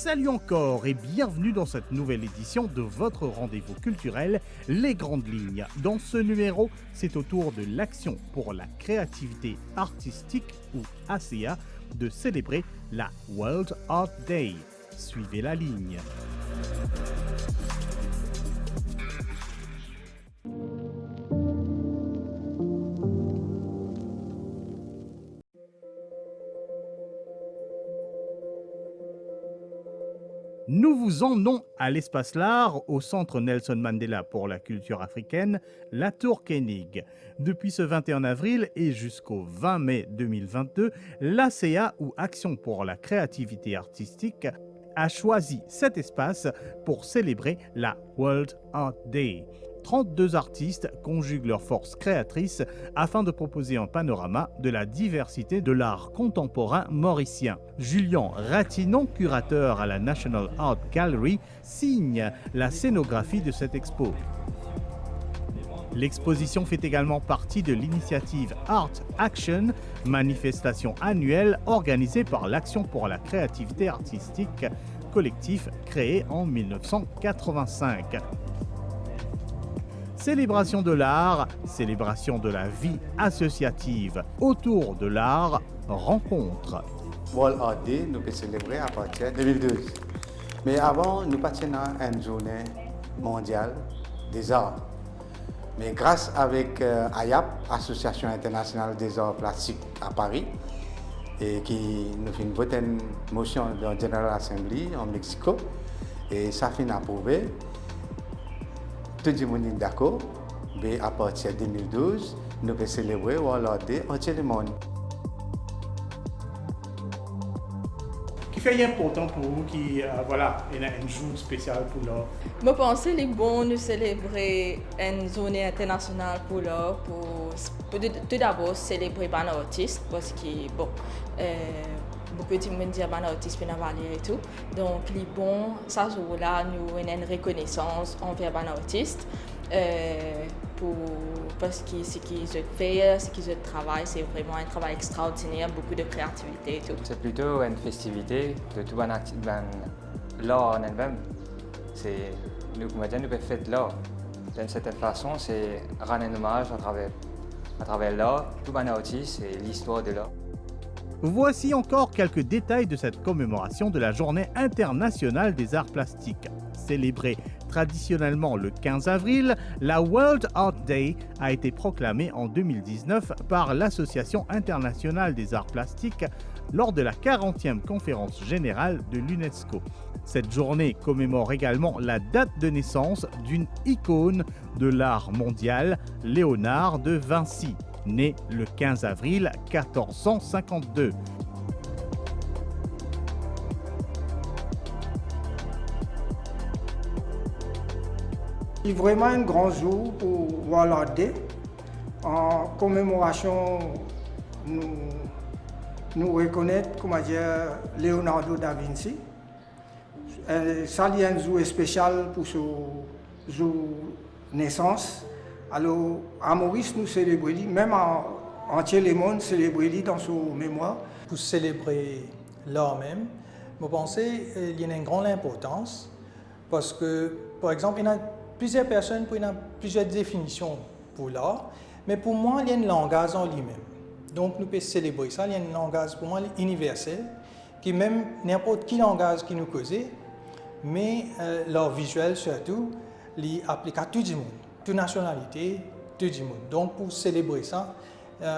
Salut encore et bienvenue dans cette nouvelle édition de votre rendez-vous culturel, Les Grandes Lignes. Dans ce numéro, c'est au tour de l'Action pour la créativité artistique, ou ACA, de célébrer la World Art Day. Suivez la ligne. Nous vous emmenons à l'Espace L'Art, au Centre Nelson Mandela pour la culture africaine, la Tour Koenig. Depuis ce 21 avril et jusqu'au 20 mai 2022, l'ACA, ou Action pour la créativité artistique, a choisi cet espace pour célébrer la World Art Day. 32 artistes conjuguent leurs forces créatrices afin de proposer un panorama de la diversité de l'art contemporain mauricien. Julian Ratinon, curateur à la National Art Gallery, signe la scénographie de cette expo. L'exposition fait également partie de l'initiative Art Action, manifestation annuelle organisée par l'Action pour la créativité artistique, collectif créé en 1985. Célébration de l'art, célébration de la vie associative. Autour de l'art, rencontre. World Art Day, nous pouvons célébrer à partir de 2012. Mais avant, nous partions à une journée mondiale des arts. Mais grâce avec AIAP, Association internationale des arts plastiques à Paris, et qui nous fait une vote une motion dans General Assembly en Mexico, et ça fait approuvé. Tout le monde est d'accord, mais à partir de 2012, nous pouvons célébrer World Art Day entier le monde. Qui fait important pour vous qui il y a une journée spéciale pour l'art? Je pense qu'il est bon de célébrer une journée internationale pour l'art, pour tout d'abord célébrer les artistes, parce que beaucoup de monde disent que les artistes peuvent valer et tout. Donc, il est bon, ça jour-là, nous avons une reconnaissance envers les artistes. Parce que ce qu'ils font, ce qu'ils travaillent, c'est vraiment un travail extraordinaire, beaucoup de créativité et tout. C'est plutôt une festivité de tout l'art en elle-même. Nous pouvons faire l'art. D'une certaine façon, c'est rendre un hommage à travers l'art, tout les artistes et l'histoire de l'art. Voici encore quelques détails de cette commémoration de la Journée internationale des arts plastiques. Célébrée traditionnellement le 15 avril, la World Art Day a été proclamée en 2019 par l'Association internationale des arts plastiques lors de la 40e conférence générale de l'UNESCO. Cette journée commémore également la date de naissance d'une icône de l'art mondial, Léonard de Vinci, né le 15 avril 1452. C'est vraiment un grand jour pour World Art Day. En commémoration, nous reconnaissons Leonardo da Vinci. Ça, il y a un jour spécial pour ce jour de naissance. Alors, à Maurice, nous célébrons, même entier le monde célèbre dans son mémoire. Pour célébrer l'art même, je pense qu'il y a une grande importance parce que, par exemple, il y a plusieurs personnes qui ont plusieurs définitions pour l'art, mais pour moi, il y a un langage en lui-même. Donc, nous pouvons célébrer ça. Il y a un langage pour moi universel, qui même n'importe quel langage qui nous cause, mais l'art visuel surtout, il applique à tout le monde. Toute nationalité, tout le monde. Donc, pour célébrer ça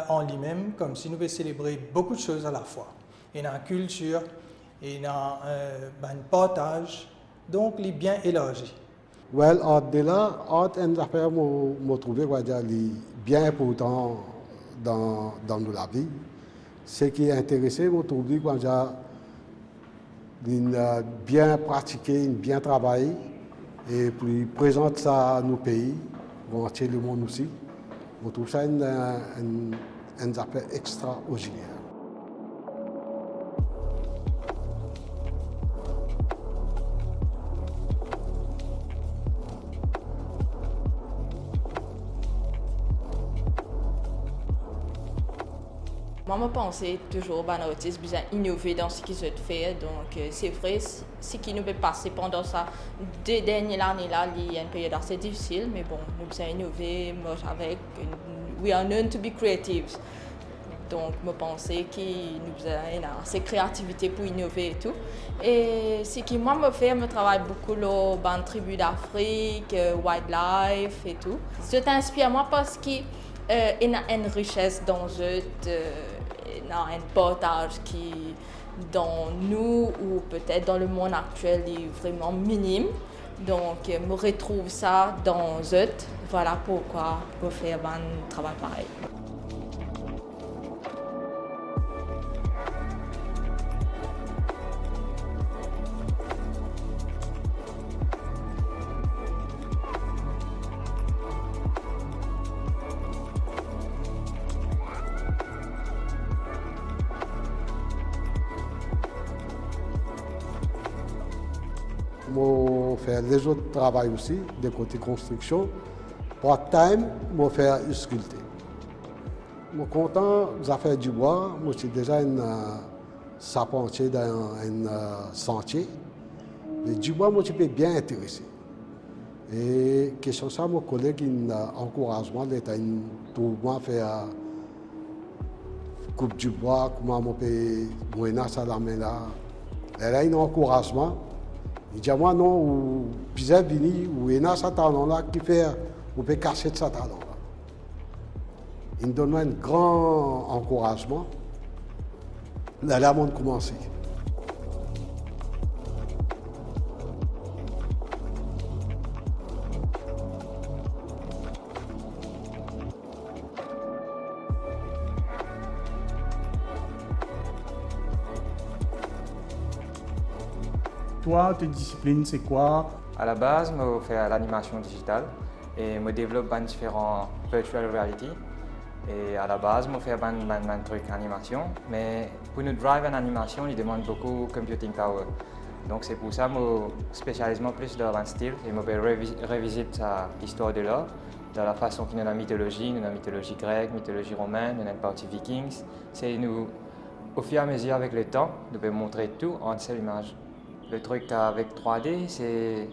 en lui-même, comme si nous pouvions célébrer beaucoup de choses à la fois. Il y a une culture, il y a un partage, donc il est bien élargi. Well, art de là, art et affaires m'ont trouvé bien important dans la vie. Ce qui est intéressant, m'ont trouvé quand j'ai bien pratiqué, bien travaillé, et puis présente ça à nos pays. Bon, entier le monde aussi. On trouve ça une affaire extraordinaire. moi, je pense toujours que les artistes besoin innover dans ce qu'ils ont fait. Donc, c'est vrai, ce qui nous peut passer pendant ça, 2 dernières années-là, il y a une période assez difficile, mais bon, nous besoin innover, moi, avec, we are known to be creative. Donc, je pense qu'il nous a assez de créativité pour innover et tout. Et ce qui, moi, me fait, je travaille beaucoup dans la tribu d'Afrique, wildlife et tout. Ça t'inspire moi parce qu'il y a une richesse dans eux, un partage qui, dans nous ou peut-être dans le monde actuel, est vraiment minime. Donc, je retrouve ça dans eux. Voilà pourquoi je fais un travail pareil. Je fais les autres travaux aussi, des côtés construction. Part-time, je fais sculpter. Je suis content de faire du bois. Je suis déjà un charpentier dans un sentier. Mais du bois, je suis bien intéressé. Et question ça, mon collègue a un encouragement d'être un tournoi faire coupe du bois, comment on peut mener ça la main là. Elle a un encouragement. Il dit à moi non, ou puis vini ou il y a ce talent là qui fait, on peut cacher ce talent là. Il me donne un grand encouragement. Là, là, on commence. Toi, tes disciplines, c'est quoi? À la base, je fais l'animation digitale et je développe différents virtual reality. Et à la base, je fais un truc animation, mais pour nous drive en animation, il demande beaucoup de computing power. Donc c'est pour ça que je spécialise plus dans le style et je revisite l'histoire de l'art, dans la façon qu'il y a la mythologie grecque, mythologie romaine, une partie vikings. C'est nous, au fur et à mesure avec le temps, nous pouvons montrer tout en une seule image. Le truc avec 3D, c'est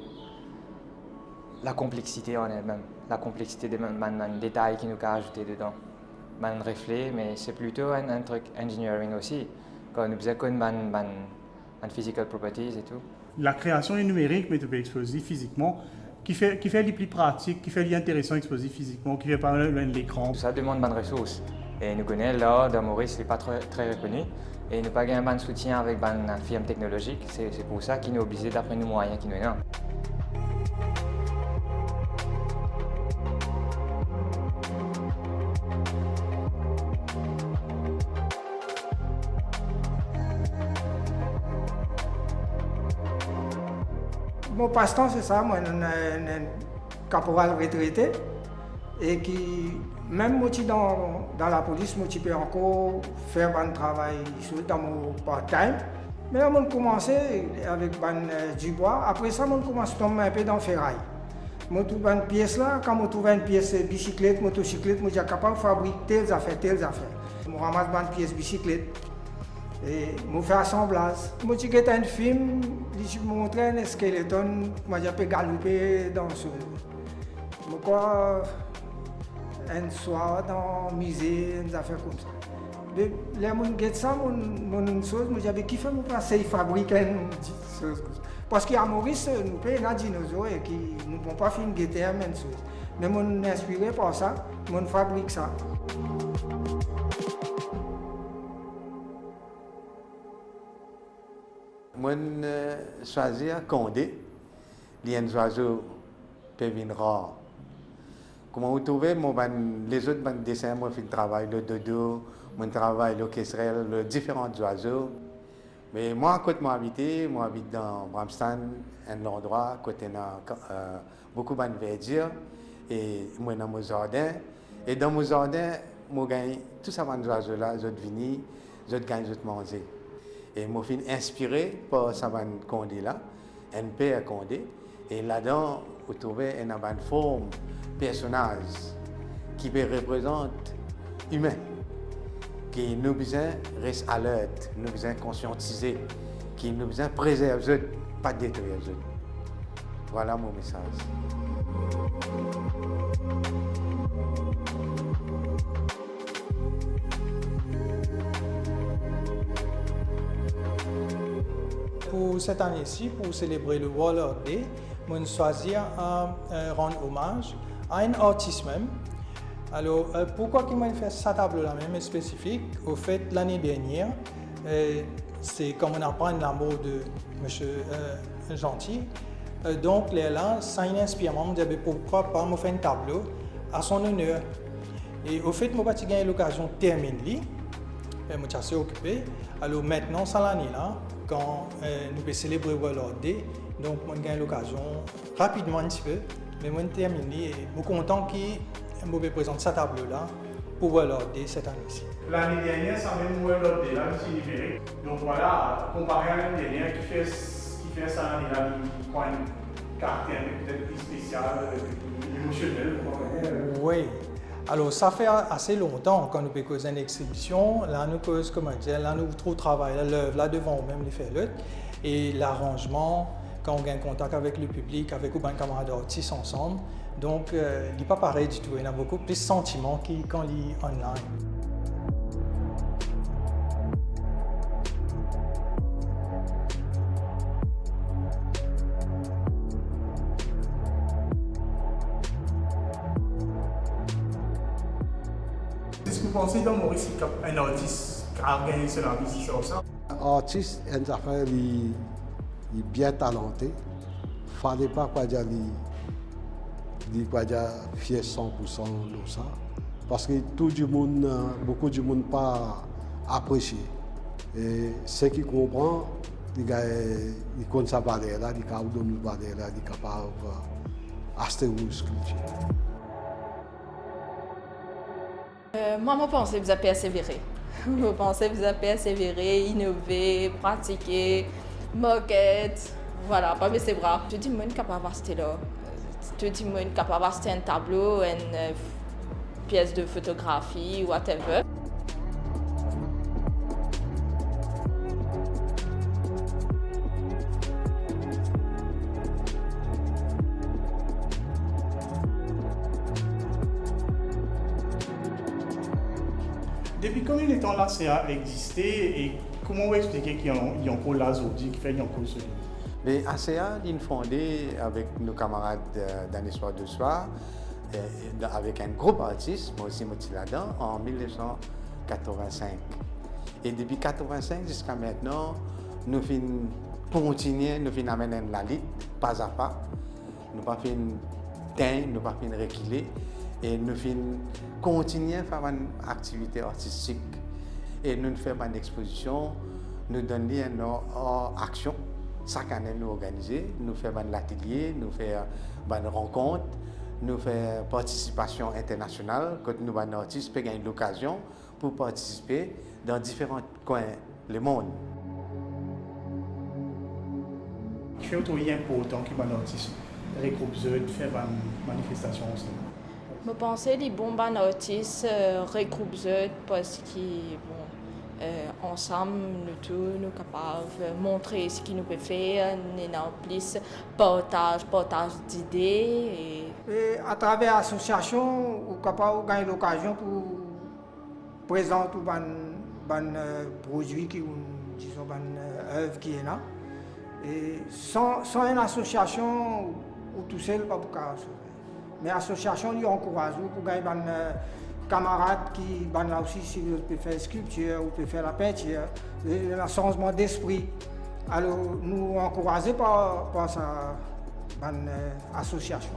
la complexité en elle-même, la complexité des détails qui nous a ajoutés dedans. Un reflet, mais c'est plutôt un truc engineering aussi, quand nous avons un physical properties et tout. La création est numérique, mais tu peux exposer physiquement, qui fait les plus pratiques, qui fait l'intéressant exposer physiquement, qui fait pas l'écran. Ça demande de ressources. Et nous connaissons l'art de Maurice, n'est pas très reconnu. Et nous n'avons pas un soutien avec une firme technologique. C'est pour ça qu'il est obligé d'apprendre nos moyens qui nous ont. Mon passe-temps, c'est ça. Moi, je suis un caporal retraité et qui, même moi, dans la police, je peux encore faire un travail dans mon part-time. Mais là, je commencé avec du bois. Après ça, je commence à tomber un peu dans le ferraille. Je trouve une pièce là, quand je trouve une pièce bicyclette, motocyclette, je suis capable de fabriquer telles affaires. Je ramasse une pièce bicyclette. Et je fais assemblage. Je regarde un film, je montre un squelette, je peux galoper dans ce. Je crois un soir dans un musée, des affaires comme ça. Les gens regardent ça, mon chose, je dis, qui fait mon passer fabriquer une chose. Parce qu'à Maurice, nous avons des dinosaures et qui ne pouvons pas faire une guetter la même chose. Mais je suis inspiré par ça, je fabrique ça. Je choisis Condé. Il y a un oiseau qui est rare. Comment vous trouvez les autres dessins, moi, je fais le travail, le dodo, mon travail, l'orchestrel, les différents oiseaux. Mais moi, quand je j'habite dans Bramston, un endroit côté beaucoup de verdure, et moi dans mon jardin. Et dans mon jardin, je gagne tout ça, les oiseaux-là, je viens, je gagne, je mange. Et je suis inspiré par ce Condé-là, un père Condé. Et là-dedans, vous trouvez une forme, personnage, qui représente humain. qui nous besoin rester alerte, nous besoin conscientiser, qui nous besoin préserver, pas détruire. Voilà mon message. Pour cette année-ci, pour célébrer le World Earth Day, je choisis à rendre hommage à un artiste même. Alors, pourquoi il m'a fait cette table-là même spécifique? Au fait, l'année dernière, c'est comme on apprend l'amour de M. Gentil. Donc, là, ça m'inspire. Je me disais, pourquoi pas me faire un tableau à son honneur? Et au fait, je n'ai eu l'occasion de terminer. Je suis assez occupé. Alors maintenant, cette année-là, quand nous pouvons célébrer World Earth Day, donc j'ai eu l'occasion rapidement un petit peu, mais je termine et je suis content que je vais présenter cette table-là pour World Earth Day cette année-ci. L'année dernière, ça même World Earth Day là, signifié. Donc voilà, comparé à l'année dernière, qui fait ça l'année-là, qui prend une carte peut-être plus spéciale, émotionnelle. Oui. Alors, ça fait assez longtemps quand nous pouvons causer une exhibition. Là, nous causons, comme je dis, là, nous trouvons travail, l'œuvre, là devant même les faire l'autre. Et l'arrangement, quand on gagne contact avec le public, avec les camarades artistes ensemble. Donc, il n'est pas pareil du tout. Il y a beaucoup plus de sentiments quand il est online. Est-ce que vous pensez dans Maurice, un artiste qui a organisé la visite sur ça? L'artiste, une affaire, il est bien talenté. Il ne fallait pas fier 100% de ça. Parce que beaucoup de monde pas apprécié. Et ceux qui comprennent, ils connaissent sa valeur là, ils capables de nous valeur là, ils capables d'acheter une sculpture. Moi, je pense que vous avez persévéré. Je pense que vous avez persévéré, innové, pratiqué, moquette. Voilà, pas baisser bras. Tout le monde est capable d'acheter là. Tout le monde est capable d'acheter un tableau, une pièce de photographie, whatever. Depuis combien de temps la CA existé et comment vous expliquez qu'il y a encore l'Azodi qui fait encore celui? Mais ACA est fondé avec nos camarades d'un histoire de soir, avec un groupe artiste, moi aussi là-dedans, en 1985. Et depuis 1985 jusqu'à maintenant, nous continuons, nous amener la lutte pas à pas. Nous ne pas teindre, nous ne pas reculer. Et nous continuons à faire une activité artistique. Et nous faisons une exposition, nous donnons une action. Chaque année, nous organisons, nous faisons un atelier, nous faisons une rencontre, nous faisons participation internationale, quand nous avons un artiste peut gagner l'occasion pour participer dans différents coins du monde. Je trouve important que les artistes regroupent, faire une manifestation ensemble. Je pense que les bons artistes regroupent parce qu'ils ensemble, nous tous, nous sommes capables de montrer ce qu'ils nous peuvent faire, nous avons plus partage d'idées. Et à travers l'association, nous sommes capables de gagner l'occasion pour présenter des produits qui sont des œuvres qui sont là. Et sans une association, ou tout seul, pas pour ça. Mais l'association lui encourage pour gagner des camarades qui là aussi si vous pouvez faire sculpture ou peut faire la peinture, un changement d'esprit. Alors nous encourageons par cette association.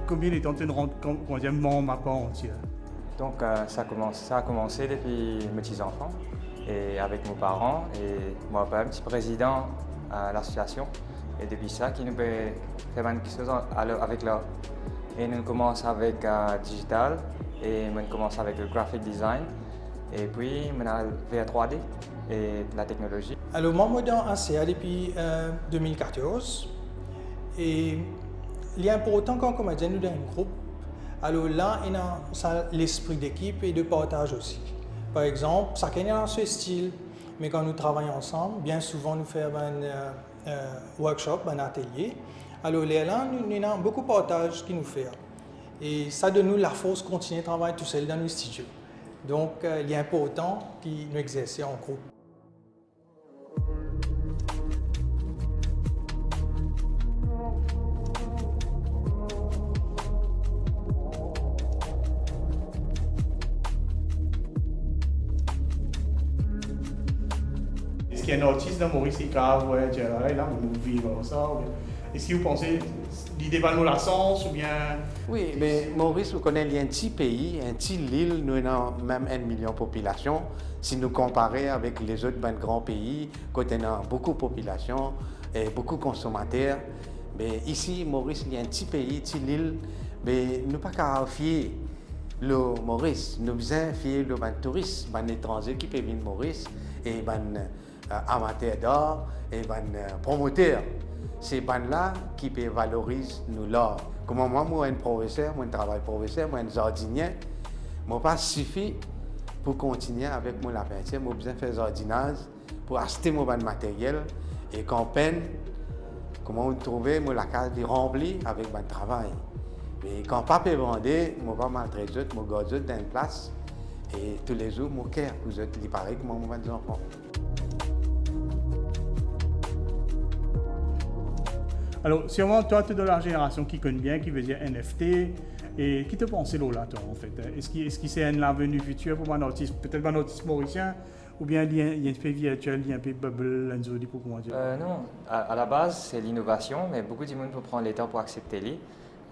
Combien de temps tu rentres membre à part entière? Donc ça a commencé depuis mes petits-enfants et avec mes parents et moi-même, petit président à l'association. Et depuis ça, qui nous peut faire quelque chose avec l'art. Et nous commençons avec digital, et on commence avec le graphic design, et puis on a vers 3D et la technologie. Alors, moi, je suis dans ACA depuis 2014. Et il est important quand on dit nous dans un groupe. Alors là, il y a l'esprit d'équipe et de partage aussi. Par exemple, chacun a son style, mais quand nous travaillons ensemble, bien souvent nous faisons un workshop, un atelier. Alors là, nous avons beaucoup de partage qui nous fait. Et ça donne nous la force de continuer à travailler tout seul dans nos studios. Donc, il est important que nous exercions en groupe. Est-ce qu'il y a un artiste dans Maurice qui a là, nous vivons ça? Est-ce que vous pensez l'idée va nous la sens ou bien? Oui, mais Maurice, vous connaissez, il y a un petit pays, un petit île, nous avons même 1 million de population. Si nous comparons avec les autres grands pays, côté on a beaucoup de population et beaucoup de consommateurs. Mais ici, Maurice, il y a un petit pays, une petite île, mais nous ne pouvons pas fier le Maurice. Nous devons fier le touristes, les étrangers qui peuvent venir de Maurice et les amateurs d'art et les promoteurs. C'est là qui peut valoriser nous l'art. Comme moi, je suis un professeur, je travaille professeur, je suis un jardinier. Je pas suffit pour continuer avec la peinture. J'ai besoin de faire jardinage pour acheter mon matériel et qu'on peine comment trouver la case remplie avec mon travail. Mais quand papa est vendé, je ne vais pas maltraiter, je vais garder dans une place et tous les jours, je cœur pour eux, il paraît que moi, mes enfants. Alors, sûrement, toi, tu es de la génération qui connaît bien, qui veut dire NFT, et qui te pense là, toi, en fait? Est-ce que c'est un avenir futur pour un artiste, peut-être un artiste mauricien, ou bien il y a un peu virtuel, il y a un peu bubble, un zodi pour comment dire? Non, à la base, c'est l'innovation, mais beaucoup de monde peut prendre le temps pour accepter les.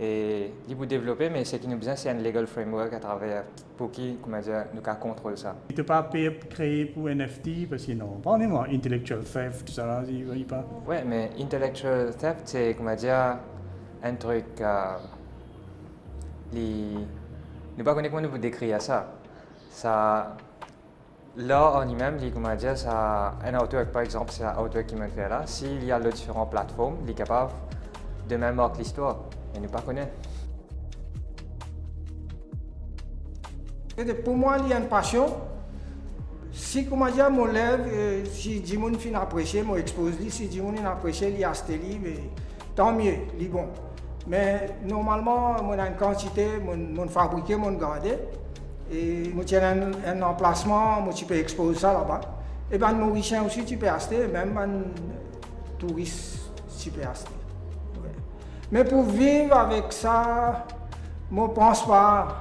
Et il faut développer, mais ce qui nous besoin, c'est un legal framework à travers pour qui, comment dire, nous contrôle ça. Tu n'as pas créé pour NFT parce que non, parlez-moi, intellectual theft, tout ça là, il pas. Oui, mais intellectual theft, c'est, comment dire, un truc. Nous ne pas comment nous décrire ça. Là, en lui-même, comment dire, ça, un auteur, par exemple, c'est un auteur qui me fait là. S'il y a les différentes plateformes, il est capable de même marquer l'histoire. Et ne pas connaître. Pour moi, il y a une passion. Si comment dire, mon lève, si Jimon fin apprécié, mon expose si Jimon apprécié, il a acheté mais tant mieux, il est bon. Mais normalement, on a une quantité, on fabrique, on garde, et on tient un emplacement, on peut exposer ça là-bas. Et ben, Mauricien aussi, tu peux acheter, même un touriste, tu peux acheter. Mais pour vivre avec ça, je ne pense pas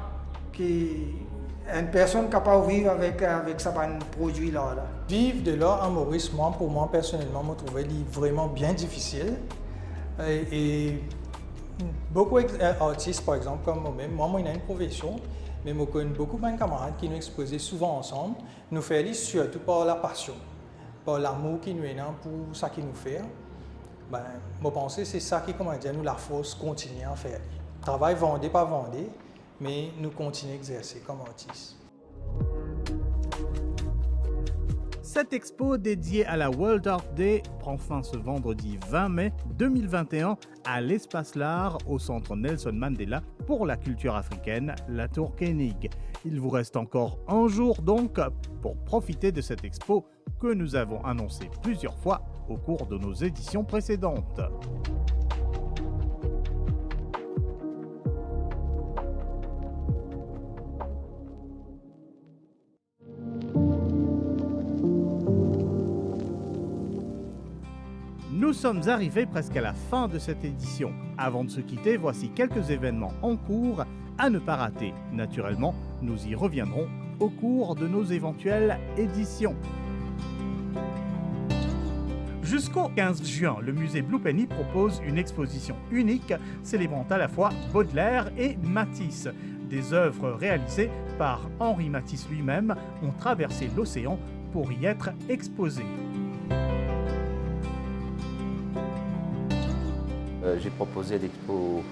qu'une personne est capable de vivre avec ça, un produit-là. Vivre de l'art en Maurice, pour moi personnellement, je trouve vraiment bien difficile. Et beaucoup d'artistes, par exemple, comme moi-même, moi, j'ai une profession, mais je connais beaucoup de camarades qui nous exposent souvent ensemble. Nous faisons surtout par la passion, par l'amour qui nous est pour ce qui nous fait. Ben, je pense que c'est ça qui, comment dire, nous la force continuer à faire. Travail vendé, pas vendé, mais nous continuons à exercer comme artistes. Cette expo dédiée à la World Art Day prend fin ce vendredi 20 mai 2021 à l'Espace L'Art au centre Nelson Mandela pour la culture africaine, la Tour Koenig. Il vous reste encore un jour donc pour profiter de cette expo que nous avons annoncée plusieurs fois au cours de nos éditions précédentes. Nous sommes arrivés presque à la fin de cette édition. Avant de se quitter, voici quelques événements en cours à ne pas rater. Naturellement, nous y reviendrons au cours de nos éventuelles éditions. Jusqu'au 15 juin, le musée Blue Penny propose une exposition unique célébrant à la fois Baudelaire et Matisse. Des œuvres réalisées par Henri Matisse lui-même ont traversé l'océan pour y être exposées. j'ai proposé l'expo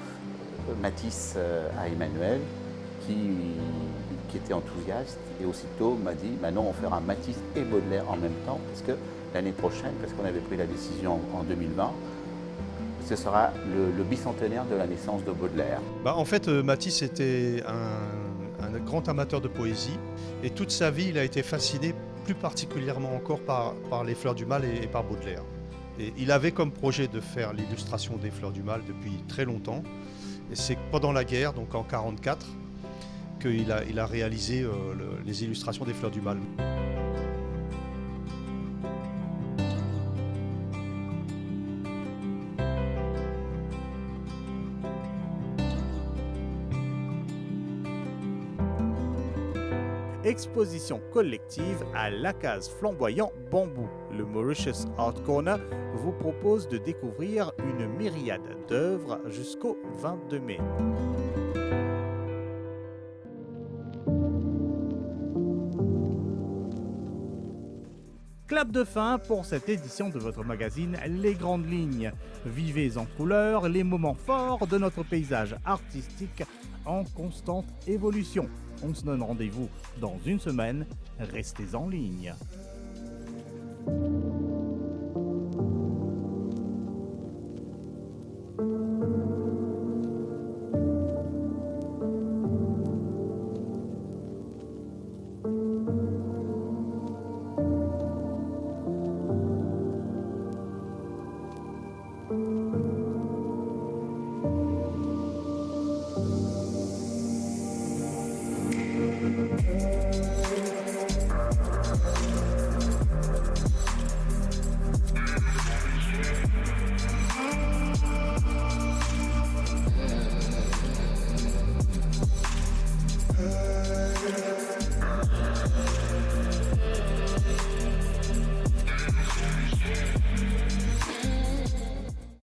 Matisse à Emmanuel, qui était enthousiaste, et aussitôt m'a dit non, on fera Matisse et Baudelaire en même temps, parce que l'année prochaine, parce qu'on avait pris la décision en 2020, ce sera le bicentenaire de la naissance de Baudelaire. En fait, Matisse était un grand amateur de poésie, et toute sa vie, il a été fasciné plus particulièrement encore par les Fleurs du Mal et par Baudelaire. Et il avait comme projet de faire l'illustration des Fleurs du Mal depuis très longtemps, et c'est pendant la guerre, donc en 1944, qu'il a réalisé les illustrations des Fleurs du Mal. Exposition collective à l'Acaz flamboyant bambou. Le Mauritius Art Corner vous propose de découvrir une myriade d'œuvres jusqu'au 22 mai. Clap de fin pour cette édition de votre magazine Les Grandes Lignes. Vivez en couleur les moments forts de notre paysage artistique en constante évolution. On se donne rendez-vous dans une semaine. Restez en ligne.